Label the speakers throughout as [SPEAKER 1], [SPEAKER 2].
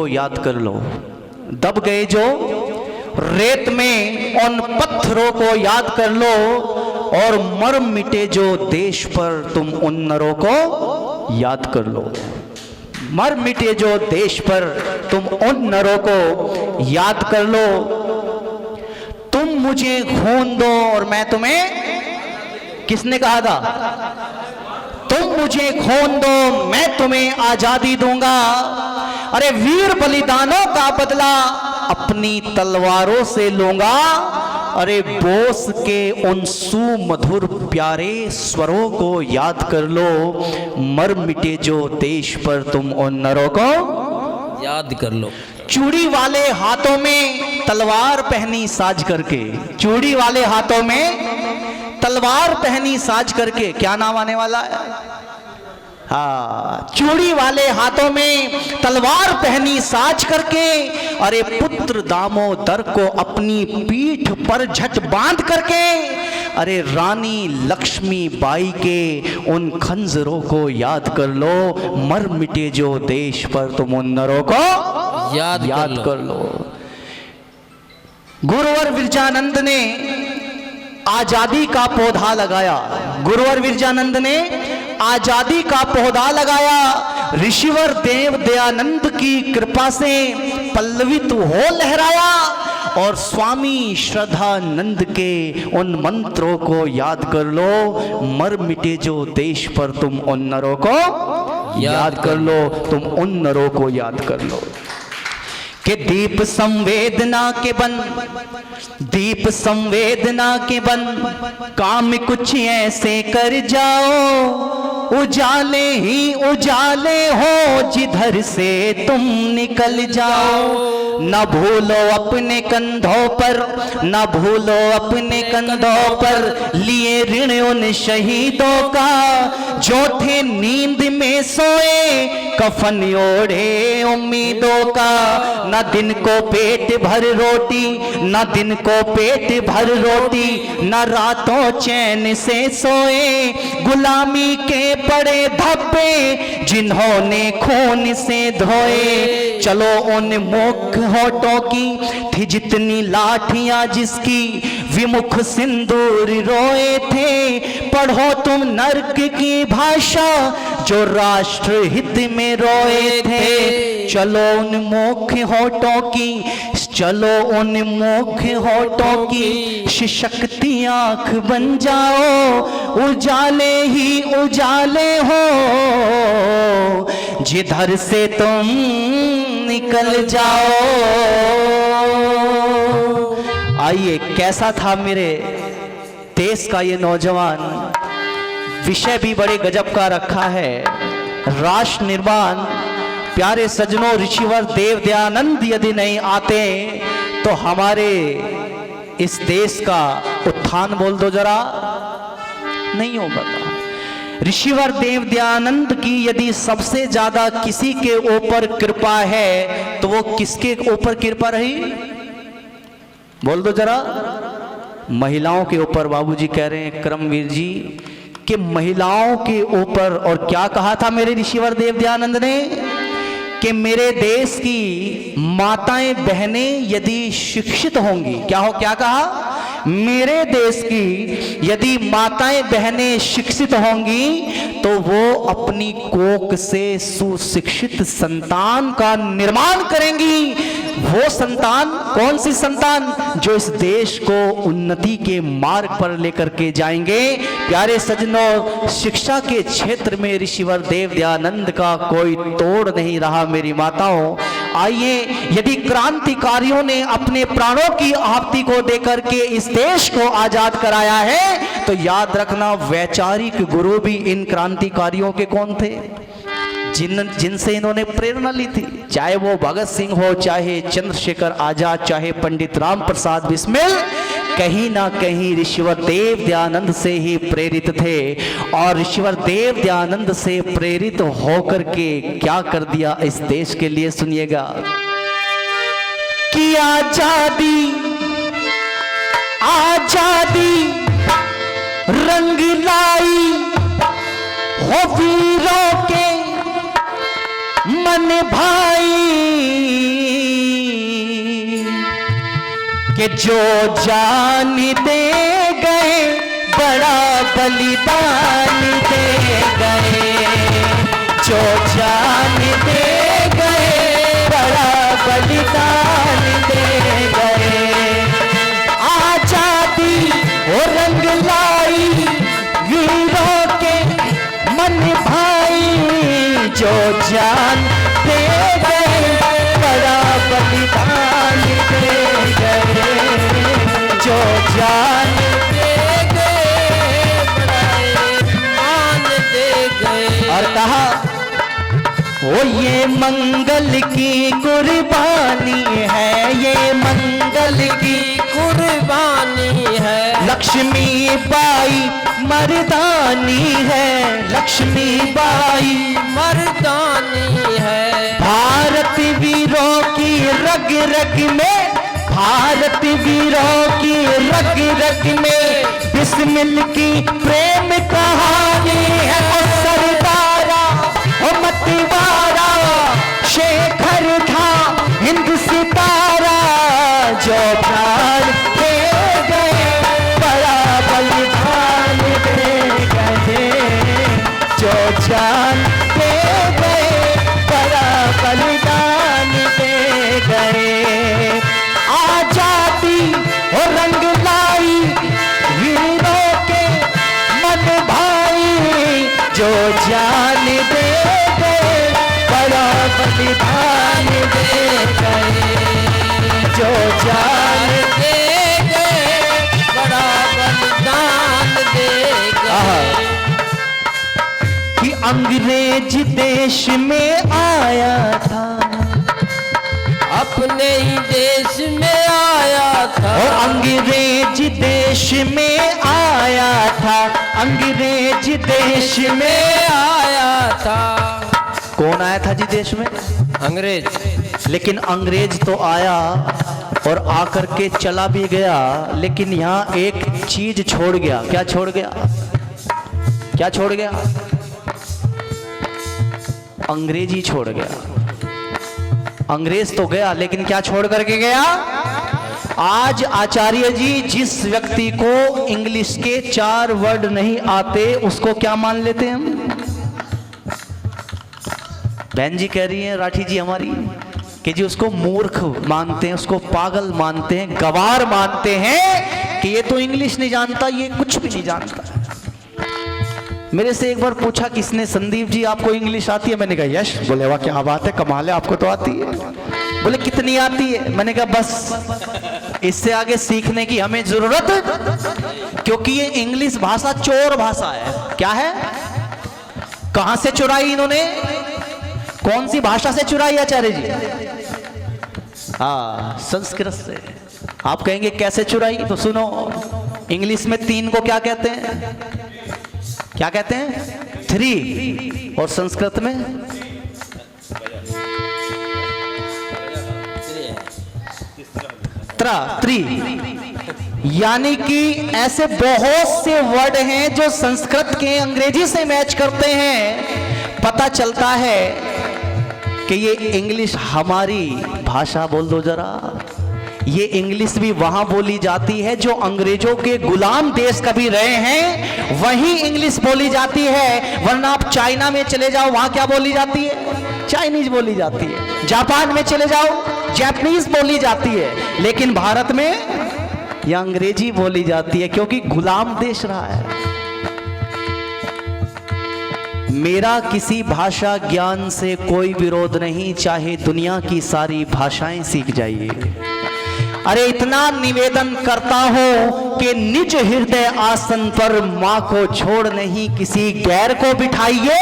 [SPEAKER 1] को याद कर लो, दब गए जो रेत में उन पत्थरों को याद कर लो, और मर मिटे जो देश पर तुम उन नरों को याद कर लो। मर मिटे जो देश पर तुम उन नरों को याद कर लो। तुम मुझे खून दो और मैं तुम्हें, किसने कहा था? तुम मुझे खून दो मैं तुम्हें आजादी दूंगा। अरे वीर बलिदानों का बदला अपनी तलवारों से लूंगा। अरे बोस के उन सुमधुर प्यारे स्वरों को याद कर लो, मर मिटे जो देश पर तुम उन नरों को
[SPEAKER 2] याद कर लो।
[SPEAKER 1] चूड़ी वाले हाथों में तलवार पहनी साज करके, चूड़ी वाले हाथों में तलवार पहनी साज करके, क्या नाम आने वाला है? हाँ, चूड़ी वाले हाथों में तलवार पहनी साज करके, अरे पुत्र दामोदर को अपनी पीठ पर झट बांध करके, अरे रानी लक्ष्मी बाई के उन खंजरों को याद कर लो, मर मिटे जो देश पर तुम उन नरों को याद कर लो। गुरुवर विरजानंद ने आजादी का पौधा लगाया, गुरुवर विरजानंद ने आजादी का पौधा लगाया। ऋषिवर देव दयानंद की कृपा से पल्लवित हो लहराया, और स्वामी श्रद्धानंद के उन मंत्रों को याद कर लो, मर मिटे जो देश पर तुम उन नरों को याद कर लो, तुम उन नरों को याद कर लो। कि दीप संवेदना के बन, दीप संवेदना के बन, काम कुछ ऐसे कर जाओ, उजाले ही उजाले हो जिधर से तुम निकल जाओ। न भूलो अपने कंधों पर, न भूलो अपने कंधों पर लिए ऋण उन शहीदों का, जो थे नींद में सोए कफन ओढ़े उम्मीदों का। न दिन को पेट भर रोटी, न दिन को पेट भर रोटी, न रातों चैन से सोए, गुलामी के पड़े धब्बे जिन्होंने खून से धोए। चलो उन मुख होठों की थी जितनी लाठियां जिसकी विमुख सिंदूर रोए थे, पढ़ो तुम नर्क की भाषा जो राष्ट्र हित में रोए थे। चलो उन मुख होठों की, चलो उन मुख होठों की सशक्ति आंख बन जाओ, उजाले ही उजाले हो जिधर से तुम निकल जाओ। आइए, कैसा था मेरे देश का ये नौजवान। विषय भी बड़े गजब का रखा है, राष्ट्र निर्माण। प्यारे सज्जनों, ऋषिवर देव दयानंद यदि नहीं आते तो हमारे इस देश का उत्थान बोल दो जरा, नहीं हो पाता। ऋषिवर देव दयानंद की यदि सबसे ज्यादा किसी के ऊपर कृपा है तो वो किसके ऊपर कृपा रही? बोल दो जरा। महिलाओं के ऊपर। बाबूजी कह रहे हैं करमवीर जी कि महिलाओं के ऊपर। और क्या कहा था मेरे ऋषिवर देव दयानंद ने कि मेरे देश की माताएं बहनें यदि शिक्षित होंगी, क्या कहा? मेरे देश की यदि माताएं बहनें शिक्षित होंगी तो वो अपनी कोख से सुशिक्षित संतान का निर्माण करेंगी। वो संतान, कौन सी संतान? जो इस देश को उन्नति के मार्ग पर लेकर के जाएंगे। प्यारे सज्जनों, शिक्षा के क्षेत्र में ऋषिवर देव दयानंद का कोई तोड़ नहीं रहा मेरी माताओं। आइए, यदि क्रांतिकारियों ने अपने प्राणों की आहुति को देकर के इस देश को आजाद कराया है तो याद रखना वैचारिक गुरु भी इन क्रांतिकारियों के कौन थे? जिनसे इन्होंने प्रेरणा ली थी। चाहे वो भगत सिंह हो, चाहे चंद्रशेखर आजाद, चाहे पंडित राम प्रसाद बिस्मिल, कहीं ना कहीं ऋषिवर देव दयानंद से ही प्रेरित थे। और ऋषिवर देव दयानंद से प्रेरित होकर के क्या कर दिया इस देश के लिए, सुनिएगा। कि आजादी आजादी रंग लाई हो वीरों के जान भाई कि जो जान दे गए बड़ा बलिदान दे गए, जो जान दे गए बड़ा बलिदान दे गए। आजादी और रंग लाई वीरों के मन भाई, जो जान दे गए बड़ा बलिदान दे गए, जो जान दे गए बड़ा बलिदान दे गए। और कहा ओ ये मंगल की कुर्बानी है, ये मंगल की
[SPEAKER 2] कुर्बानी है,
[SPEAKER 1] लक्ष्मी बाई मर्दानी है, लक्ष्मी बाई
[SPEAKER 2] मर्दानी है।
[SPEAKER 1] भारत वीरों की रग रग में, भारत वीरों की रग रग में बिस्मिल की प्रेम कहानी है। ओ सरदारा ओ मतवारा शेखर था हिंद सितारा, जो प्राण दे गए बड़ा बलिदान दे गए, जो जान दे गए बड़ा बलिदान दे गए। आजादी और रंग लाई वीरों के मन भाई, जो जान दे गए बड़ा बलिदान दे गए, जो जान
[SPEAKER 2] दे गए बड़ा बलिदान दे गए।
[SPEAKER 1] कि अंग्रेज देश में आया था,
[SPEAKER 2] अपने ही देश में आया था,
[SPEAKER 1] और अंग्रेज देश में आया था, अंग्रेज देश में
[SPEAKER 2] आया था।
[SPEAKER 1] कौन आया था जी देश में?
[SPEAKER 2] अंग्रेज।
[SPEAKER 1] लेकिन अंग्रेज तो आया और आकर के चला भी गया, लेकिन यहाँ एक चीज छोड़ गया। क्या छोड़ गया? क्या छोड़ गया? अंग्रेजी छोड़ गया। अंग्रेज तो गया, लेकिन क्या छोड़ करके गया? आज आचार्य जी जिस व्यक्ति को इंग्लिश के 4 वर्ड नहीं आते उसको क्या मान लेते हैं हम? बहन जी कह रही हैं राठी जी हमारी कि जी उसको मूर्ख मानते हैं, उसको पागल मानते हैं, गवार मानते हैं कि ये तो इंग्लिश नहीं जानता, ये कुछ भी नहीं जानता। मेरे से एक बार पूछा किसने, संदीप जी आपको इंग्लिश आती है? मैंने कहा यश। बोले वाह क्या बात है, कमाल है, आपको तो आती है। बोले कितनी आती है? मैंने कहा बस इससे आगे सीखने की हमें जरूरत, क्योंकि ये इंग्लिश भाषा चोर भाषा है। क्या है? कहां से चुराई इन्होंने? कौन सी भाषा से चुराई आचार्य जी? हाँ, संस्कृत से। आप कहेंगे कैसे चुराई? तो सुनो, इंग्लिश में 3 को क्या कहते हैं? क्या कहते हैं? 3। और संस्कृत में त्रि। यानी कि ऐसे बहुत से वर्ड हैं जो संस्कृत के अंग्रेजी से मैच करते हैं। पता चलता है कि ये इंग्लिश हमारी भाषा, बोल दो जरा, ये इंग्लिश भी वहां बोली जाती है जो अंग्रेजों के गुलाम देश कभी रहे हैं, वहीं इंग्लिश बोली जाती है। वरना आप चाइना में चले जाओ, वहां क्या बोली जाती है? चाइनीज बोली जाती है। जापान में चले जाओ, जापानीज बोली जाती है। लेकिन भारत में यह अंग्रेजी बोली जाती है, क्योंकि गुलाम देश रहा है। मेरा किसी भाषा ज्ञान से कोई विरोध नहीं, चाहे दुनिया की सारी भाषाएं सीख जाइए। अरे इतना निवेदन करता हूं कि निज हृदय आसन पर मां को छोड़ नहीं किसी गैर को बिठाइए।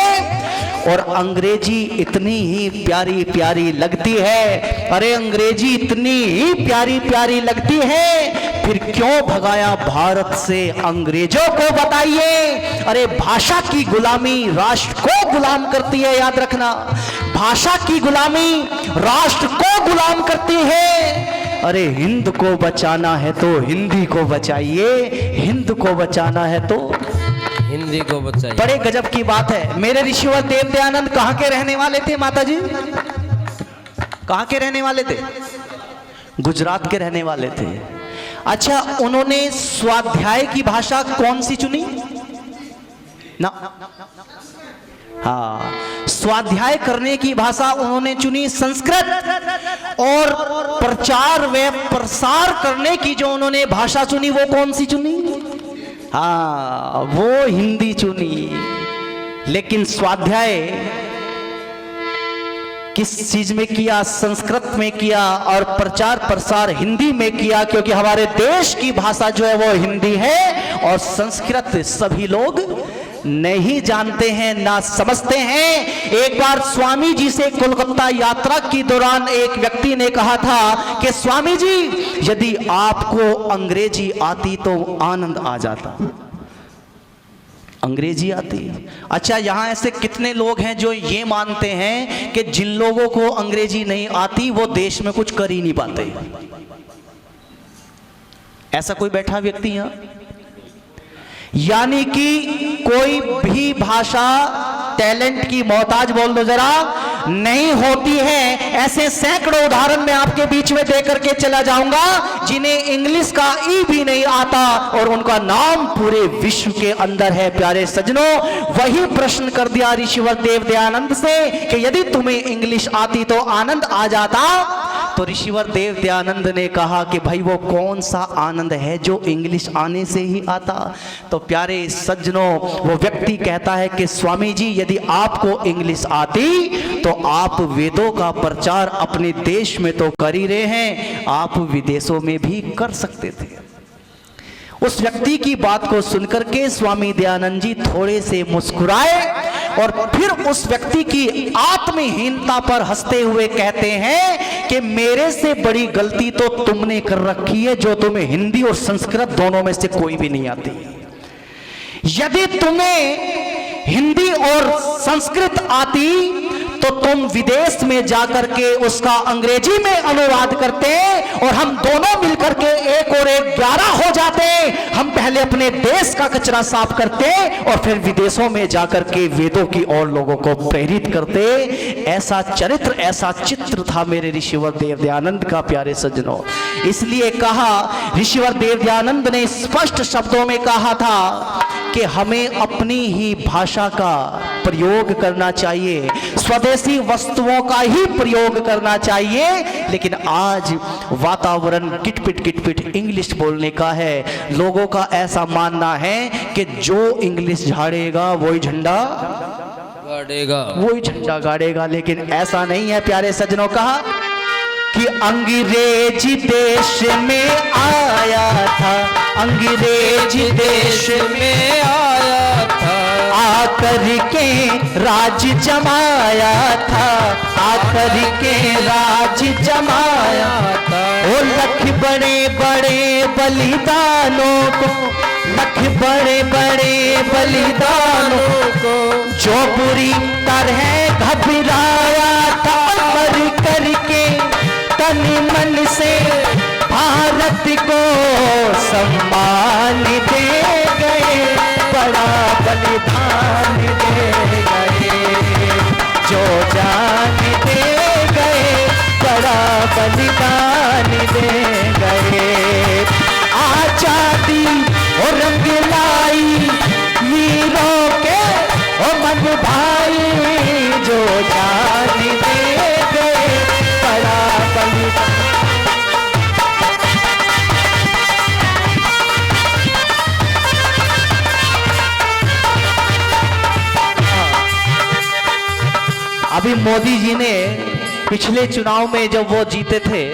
[SPEAKER 1] और अंग्रेजी इतनी ही प्यारी प्यारी लगती है, अरे अंग्रेजी इतनी ही प्यारी प्यारी लगती है, फिर क्यों भगाया भारत से अंग्रेजों को बताइए। अरे भाषा की गुलामी राष्ट्र को गुलाम करती है, याद रखना, भाषा की गुलामी राष्ट्र को गुलाम करती है। अरे हिंद को बचाना है तो हिंदी को बचाइए, हिंद को बचाना है तो
[SPEAKER 2] हिंदी को बचाइए।
[SPEAKER 1] बड़े गजब की बात है। मेरे ऋषिवर देव दयानंद कहाँ के रहने वाले थे माता जी? कहाँ के रहने वाले थे? गुजरात के रहने वाले थे। अच्छा, उन्होंने स्वाध्याय की भाषा कौन सी चुनी ना? हाँ, स्वाध्याय करने की भाषा उन्होंने चुनी संस्कृत, और प्रचार व प्रसार करने की जो उन्होंने भाषा चुनी वो कौन सी चुनी? हाँ, वो हिंदी चुनी। लेकिन स्वाध्याय किस चीज में किया? संस्कृत में किया, और प्रचार प्रसार हिंदी में किया, क्योंकि हमारे देश की भाषा जो है वो हिंदी है, और संस्कृत सभी लोग नहीं जानते हैं, ना समझते हैं। एक बार स्वामी जी से कोलकाता यात्रा के दौरान एक व्यक्ति ने कहा था कि स्वामी जी, यदि आपको अंग्रेजी आती तो आनंद आ जाता। अंग्रेजी आती? अच्छा, यहां ऐसे कितने लोग हैं जो ये मानते हैं कि जिन लोगों को अंग्रेजी नहीं आती वो देश में कुछ कर ही नहीं पाते? ऐसा कोई बैठा व्यक्ति यहां? यानी कि कोई भी भाषा टैलेंट की मोहताज, बोल दो जरा, नहीं होती है। ऐसे सैकड़ों उदाहरण मैं आपके बीच में देकर के चला जाऊंगा जिन्हें इंग्लिश का ई भी नहीं आता और उनका नाम पूरे विश्व के अंदर है। प्यारे सज्जनों, वही प्रश्न कर दिया ऋषिवर देव दयानंद से कि यदि तुम्हें इंग्लिश आती तो आनंद आ जाता। तो ऋषिवर देव दयानंद ने कहा कि भाई वो कौन सा आनंद है जो इंग्लिश आने से ही आता? तो प्यारे सज्जनों, वो व्यक्ति कहता है कि स्वामी जी, यदि आपको इंग्लिश आती तो आप वेदों का प्रचार अपने देश में तो कर ही रहे हैं, आप विदेशों में भी कर सकते थे। उस व्यक्ति की बात को सुनकर के स्वामी दयानंद जी थोड़े से मुस्कुराए और फिर उस व्यक्ति की आत्महीनता पर हंसते हुए कहते हैं कि मेरे से बड़ी गलती तो तुमने कर रखी है जो तुम्हें हिंदी और संस्कृत दोनों में से कोई भी नहीं आती। यदि तुम्हें हिंदी और संस्कृत आती तो तुम विदेश में जाकर के उसका अंग्रेजी में अनुवाद करते और हम दोनों मिलकर के एक और एक 11 हो जाते। हम पहले अपने देश का कचरा साफ करते और फिर विदेशों में जाकर के वेदों की और लोगों को प्रेरित करते। ऐसा चरित्र, ऐसा चित्र था मेरे ऋषिवर देव दयानंद का। प्यारे सज्जनों, इसलिए कहा, ऋषिवर देव दयानंद ने स्पष्ट शब्दों में कहा था कि हमें अपनी ही भाषा का प्रयोग करना चाहिए, स्वदेशी वस्तुओं का ही प्रयोग करना चाहिए। लेकिन आज वातावरण किटपिट इंग्लिश बोलने का है। लोगों का ऐसा मानना है कि जो इंग्लिश झाड़ेगा वही झंडा गाड़ेगा, लेकिन ऐसा नहीं है। प्यारे सज्जनों, कहा कि अंग्रेज देश में आया था, अंग्रेज देश में आया था, आकर के राज जमाया था, आकर के राज जमाया था। ओ लख बड़े बड़े बलिदानों को, लख बड़े बड़े बलिदानों को जो बुरी तरह घबराया था, मर करके तन मन से भारत को सम्मान दे गए, बड़ा बलिदान दे गए, जो जान दे गए, बड़ा बलिदान दे गए। आजादी और रंग लाई वीरों के ओ मन भाई, जो जान दे गए, बड़ा बलिदान। अभी मोदी जी ने पिछले चुनाव में जब वो जीते थे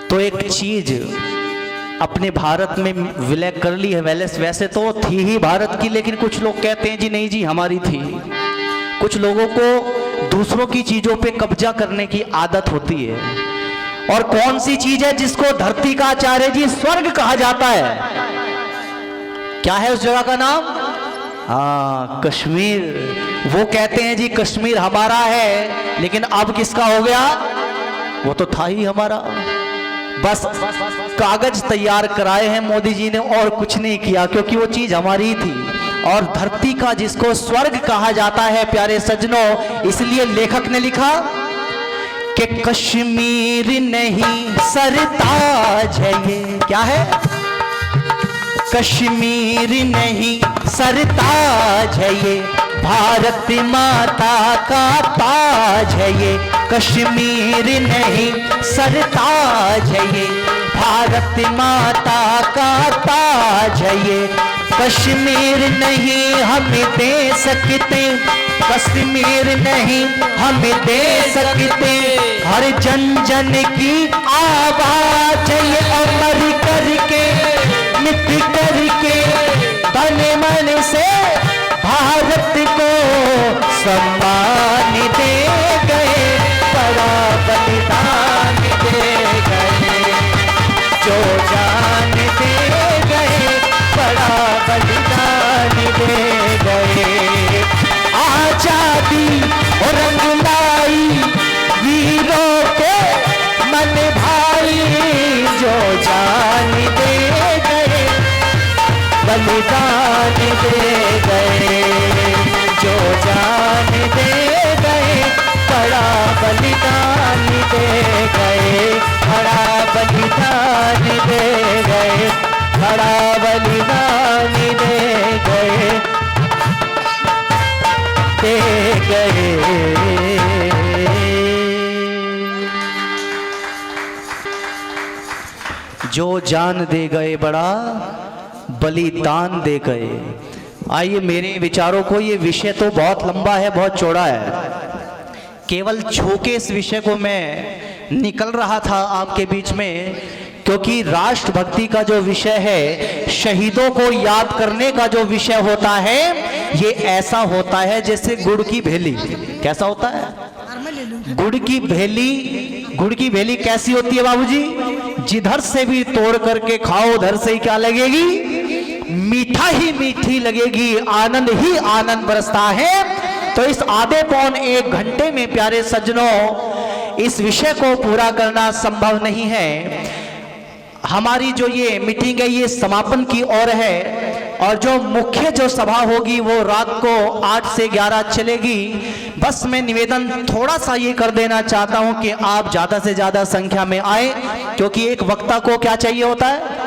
[SPEAKER 1] तो एक चीज अपने भारत में विलय कर ली है। वैसे तो थी ही भारत की, लेकिन कुछ लोग कहते हैं जी नहीं जी हमारी थी। कुछ लोगों को दूसरों की चीजों पे कब्जा करने की आदत होती है। और कौन सी चीज है जिसको धरती का आचार्य जी स्वर्ग कहा जाता है? क्या है उस जगह का नाम? हाँ, कश्मीर। वो कहते हैं जी कश्मीर हमारा है, लेकिन अब किसका हो गया? वो तो था ही हमारा। बस कागज तैयार कराए हैं मोदी जी ने और कुछ नहीं किया, क्योंकि वो चीज हमारी ही थी। और धरती का जिसको स्वर्ग कहा जाता है प्यारे सज्जनों, इसलिए लेखक ने लिखा कि कश्मीर नहीं सरताज है ये। क्या है? कश्मीर नहीं सरताज है ये, भारत माता का ताज है ये। कश्मीर नहीं सरताज है ये, भारत माता का ताज है ये। कश्मीर नहीं हम दे सकते, कश्मीर नहीं हम दे सकते, हर जन जन की आवाज है ये। अमर करके मिट करके तन मन से भारत को सम्मान दे गए, बड़ा बलिदान दे गए, जो जान दे गए, बड़ा बलिदान दे गए। आजादी और रंग लाई वीरों के मन भाई, जो जान दे गए, बलिदान दे गए, जो जान दे गए, बड़ा बलिदान दे गए, बड़ा बलिदान दे गए, बड़ा बलिदान दे गए, दे गए। जो जान दे गए, बड़ा बलिदान दे गए। आइए मेरे विचारों को, ये विषय तो बहुत लंबा है, बहुत चौड़ा है, केवल छू के इस विषय को मैं निकल रहा था आपके बीच में, क्योंकि राष्ट्रभक्ति का जो विषय है, शहीदों को याद करने का जो विषय होता है, ये ऐसा होता है जैसे गुड़ की भेली। कैसा होता है? गुड़ की भेली। गुड़ की भेली कैसी होती है बाबूजी? जिधर से भी तोड़ करके खाओ उधर से ही क्या लगेगी? मीठा ही मीठी लगेगी, आनंद ही आनंद बरसता है। तो इस आधे पौन एक घंटे में प्यारे सज्जनों, इस विषय को पूरा करना संभव नहीं है। हमारी जो ये मीटिंग है ये समापन की ओर है, और जो मुख्य जो सभा होगी वो रात को 8 से 11 चलेगी। बस मैं निवेदन थोड़ा सा ये कर देना चाहता हूं कि आप ज्यादा से ज्यादा संख्या में आए, क्योंकि एक वक्ता को क्या चाहिए होता है?